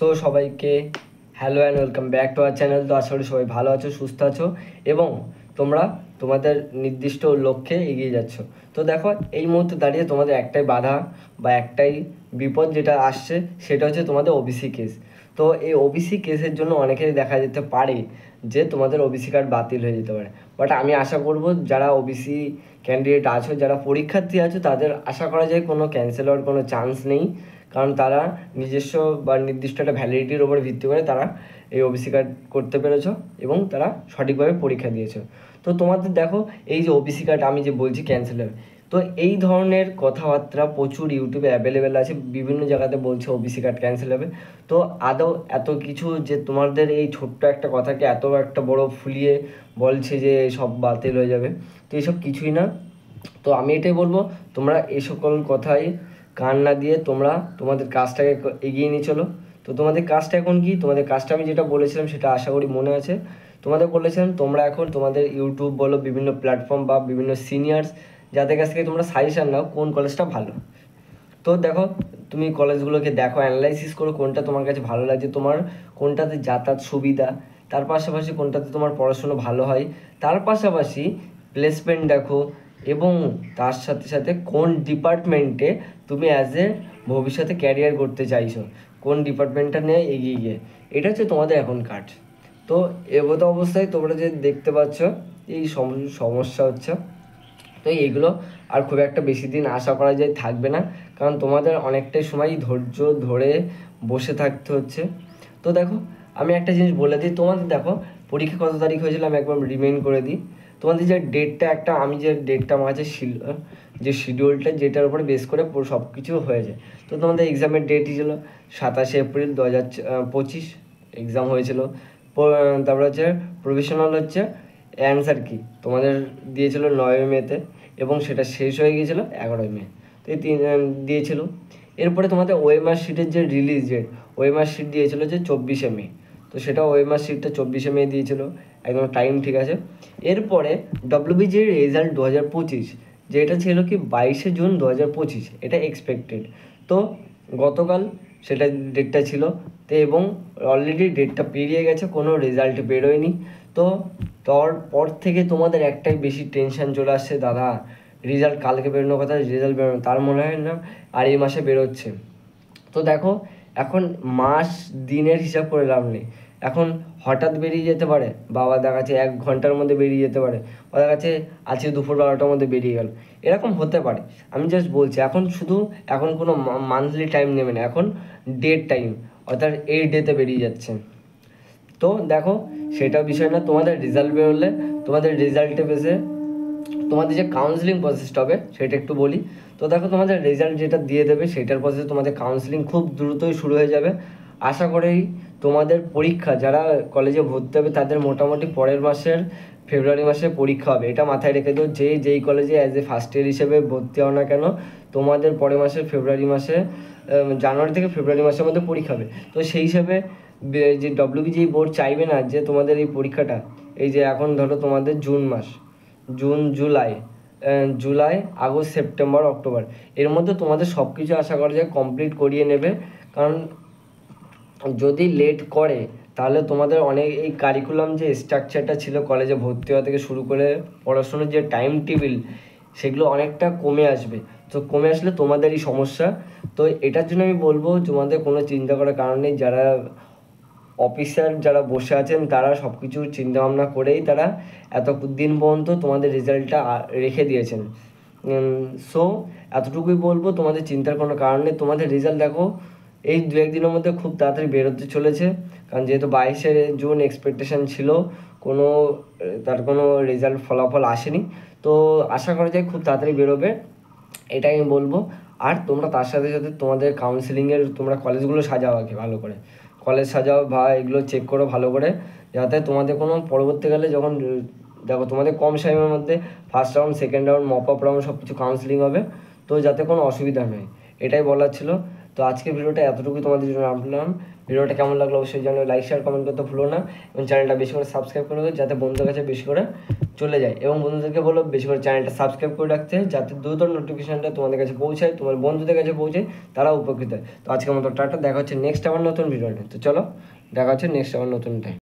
So সবাইকে hello and welcome back to our channel. তো আশা করি সবাই ভালো আছো, সুস্থ আছো এবং তোমরা তোমাদের নির্দিষ্ট লক্ষ্যে এগিয়ে যাচ্ছ। তো দেখো, এই মুহূর্তে দাঁড়িয়ে তোমাদের একটাই বাধা বা একটাই বিপদ যেটা আসছে, সেটা হচ্ছে তোমাদের ওবিসি কেস। তো এই ওবিসি কেসের জন্য অনেকেই দেখা যেতে পারে যে তোমাদের ওবিসি কার্ড বাতিল হয়ে যেতে পারে। বাট আমি আশা করব যারা ওবিসি ক্যান্ডিডেট আছো, যারা পরীক্ষার্থী আছো, তাদের আশা করা যায় কোনো ক্যান্সেল হওয়ার কোনো চান্স নেই। কারণ তারা নিজস্ব বা নির্দিষ্ট একটা ভ্যালিডিটির ওপর ভিত্তি করে তারা এই ওবিসি কার্ড করতে পেরেছো এবং তারা সঠিকভাবে পরীক্ষা দিয়েছো। তো তোমাদের দেখো, এই যে ওবিসি কার্ড আমি যে বলছি ক্যান্সেল হবে, তো এই ধরনের কথাবার্তা প্রচুর ইউটিউবে অ্যাভেলেবেল আছে, বিভিন্ন জায়গাতে বলছে ওবিসি কার্ড ক্যান্সেল হবে। তো আদৌ এত কিছু যে তোমাদের এই ছোট্ট একটা কথাকে এত একটা বড় ফুলিয়ে বলছে যে সব বাতিল হয়ে যাবে, তো এইসব কিছুই না। তো আমি এটাই বলবো, তোমরা এই সকল কথাই কান না দিয়ে তোমরা তোমাদের কাজটাকে এগিয়ে নিয়ে চলো। তো তোমাদের কাজটা এখন কি? তোমাদের কাজটা আমি যেটা বলেছিলাম সেটা আশা করি মনে আছে। তোমাদের বলেছিলাম তোমরা এখন তোমাদের ইউটিউব বলো, বিভিন্ন প্ল্যাটফর্ম বা বিভিন্ন সিনিয়র্স যাদের কাছ থেকে তোমরা সাজেশান নাও কোন কলেজটা ভালো। তো দেখো, তুমি কলেজগুলোকে দেখো, অ্যানালাইসিস করো কোনটা তোমার কাছে ভালো লাগছে, তোমার কোনটাতে যাতায়াত সুবিধা, তার পাশাপাশি কোনটাতে তোমার পড়াশুনো ভালো হয়, তার পাশাপাশি প্লেসমেন্ট দেখো, এবং তার সাথে সাথে কোন ডিপার্টমেন্টে তুমি অ্যাজ এ ভবিষ্যতে ক্যারিয়ার করতে চাইছো, কোন ডিপার্টমেন্টটা নিয়ে এগিয়ে গিয়ে, এটা হচ্ছে তোমাদের এখন কাজ। তো এগোতো অবস্থায় তোমরা যে দেখতে পাচ্ছ এই সমস্যা হচ্ছে, তো এইগুলো আর খুব একটা বেশি দিন আশা করা যায় থাকবে না, কারণ তোমাদের অনেকটাই সময় ধৈর্য ধরে বসে থাকতে হচ্ছে। তো দেখো, আমি একটা জিনিস বলে দিই, তোমাদের দেখো পরীক্ষা কত তারিখ হয়েছিল আমি একবার রিমাইন্ড করে দিই। তোমাদের যে ডেটটা, একটা আমি যে ডেটটা আমার কাছে যে শিডিউলটা যেটার উপরে বেস করে পুরো সব কিছু হয়ে যায়। তো তোমাদের এক্সামের ডেটই ছিল 27 এপ্রিল 2025 এক্সাম হয়েছিল। তারপরে হচ্ছে প্রফেশনাল হচ্ছে অ্যান্সার কি তোমাদের দিয়েছিল 9 মেতে এবং সেটা শেষ হয়ে গিয়েছিলো 11 মে। তো এই দিয়েছিল। এরপরে তোমাদের ওএমআর শিটের যে রিলিজ ডেট, ওএমআর শিট দিয়েছিল যে 24 মে। তো সেটা ওএমআর শিটটা 24 মে দিয়েছিল, একদম টাইম ঠিক আছে। এরপরে ডব্লিউবিজির রেজাল্ট 2025, যেটা ছিল কি 22 জুন 2025, এটা এক্সপেক্টেড। তো গতকাল সেটা ডেটটা ছিল, তো এবং অলরেডি ডেটটা পেরিয়ে গেছে, কোনো রেজাল্ট বেরোয়নি। তো তারপর থেকে তোমাদের একটাই বেশি টেনশন চলে আসছে, দাদা রেজাল্ট কালকে বেরোনোর কথা, রেজাল্ট বেরোনো, তার মনে হয় না আর এই মাসে বেরোচ্ছে। তো দেখো, এখন মাস দিনের হিসাব করে লাভ নেই, এখন হঠাৎ বেরিয়ে যেতে পারে, বাবা দেখাচ্ছে 1 ঘন্টার মধ্যে বেরিয়ে যেতে পারে, বা দেখাচ্ছে আজকে দুপুর 12টার মধ্যে বেরিয়ে গেল, এরকম হতে পারে। আমি জাস্ট বলছি, এখন শুধু এখন কোনো মান্থলি টাইম নেবে না, এখন ডেট টাইম, অর্থাৎ এই ডেতে বেরিয়ে যাচ্ছে। তো দেখো, সেটা বিষয় না, তোমাদের রেজাল্ট বেরোলে তোমাদের রেজাল্টে বেসে তোমাদের যে কাউন্সিলিং প্রসেসটা হবে সেটা একটু বলি। তো দেখো, তোমাদের রেজাল্ট যেটা দিয়ে দেবে সেটার প্রসেসে তোমাদের কাউন্সিলিং খুব দ্রুতই শুরু হয়ে যাবে। আশা করি তোমাদের পরীক্ষা, যারা কলেজে ভর্তি হবে তাদের মোটামুটি পরের মাসের ফেব্রুয়ারি মাসে পরীক্ষা হবে, এটা মাথায় রেখে দিও। যেই কলেজে অ্যাজ এ ফার্স্ট ইয়ার হিসেবে ভর্তি হও না কেন, তোমাদের পরের মাসের ফেব্রুয়ারি মাসে, জানুয়ারি থেকে ফেব্রুয়ারি মাসের মধ্যে পরীক্ষা হবে। তো সেই হিসেবে যে ডব্লিউবিজি বোর্ড চাইবে না যে তোমাদের এই পরীক্ষাটা, এই যে এখন ধরো তোমাদের জুন মাস, June July, July August September October, এর মধ্যে তোমাদের সব কিছু আশা করা যায় কমপ্লিট করিয়ে নেবে। কারণ যদি লেট করে তাহলে তোমাদের অনেক এই কারিকুলাম যে স্ট্রাকচারটা ছিল কলেজে ভর্তি হওয়া থেকে শুরু করে পড়াশোনার যে টাইম টেবিল, সেগুলো অনেকটা কমে আসবে। তো কমে আসলে তোমাদেরই সমস্যা। তো এটার জন্য আমি বলবো তোমাদের কোনো চিন্তা করার কারণ নেই, যারা অফিসার যারা বসে আছেন তারা সব কিছু চিন্তাভাবনা করেই তারা এত দিন পর্যন্ত তোমাদের রেজাল্টটা রেখে দিয়েছেন। সো এতটুকুই বলবো, তোমাদের চিন্তার কোনো কারণ নেই। তোমাদের রেজাল্ট দেখো এই 2-1 দিনের মধ্যে খুব তাড়াতাড়ি বেরোতে চলেছে, কারণ যেহেতু 22 জুন এক্সপেকটেশান ছিল, কোনো তার কোনো রেজাল্ট ফলাফল আসেনি। তো আশা করা যায় খুব তাড়াতাড়ি বেরোবে, এটাই আমি বলবো। আর তোমরা তার সাথে সাথে তোমাদের কাউন্সিলিংয়ের তোমরা কলেজগুলো সাজাও আগে ভালো করে, কলেজ সাজাও বা এগুলো চেক করো ভালো করে, যাতে তোমাদের কোনো পরবর্তীকালে যখন দেখো তোমাদের কম সময়ের মধ্যে first round, second round, mop up round সব কিছু কাউন্সিলিং হবে, তো যাতে কোনো অসুবিধা নেই, এটাই বলার ছিল। তো তো আজকের ভিডিওটা এতটুকুই তোমাদের জন্য আনলাম। ভিডিওটা কেমন লাগলো অবশ্যই জানো, লাইক শেয়ার কমেন্ট করতে ভুলো না, এবং চ্যানেলটা বেশি করে সাবস্ক্রাইব করে দেবে যাতে বন্ধুদের কাছে বেশি করে চলে যায়, এবং বন্ধুদেরকে বলো বেশি করে চ্যানেলটা সাবস্ক্রাইব করে রাখতে যাতে দ্রুত নোটিফিকেশনটা তোমাদের কাছে পৌঁছায়, তোমার বন্ধুদের কাছে পৌঁছায়, তারা উপকৃত হয়। তো আজকের মতো টাটা, দেখা হচ্ছে নেক্সট আবার নতুন ভিডিওতে। তো চলো দেখা হচ্ছে নেক্সট আবার নতুন টাইম।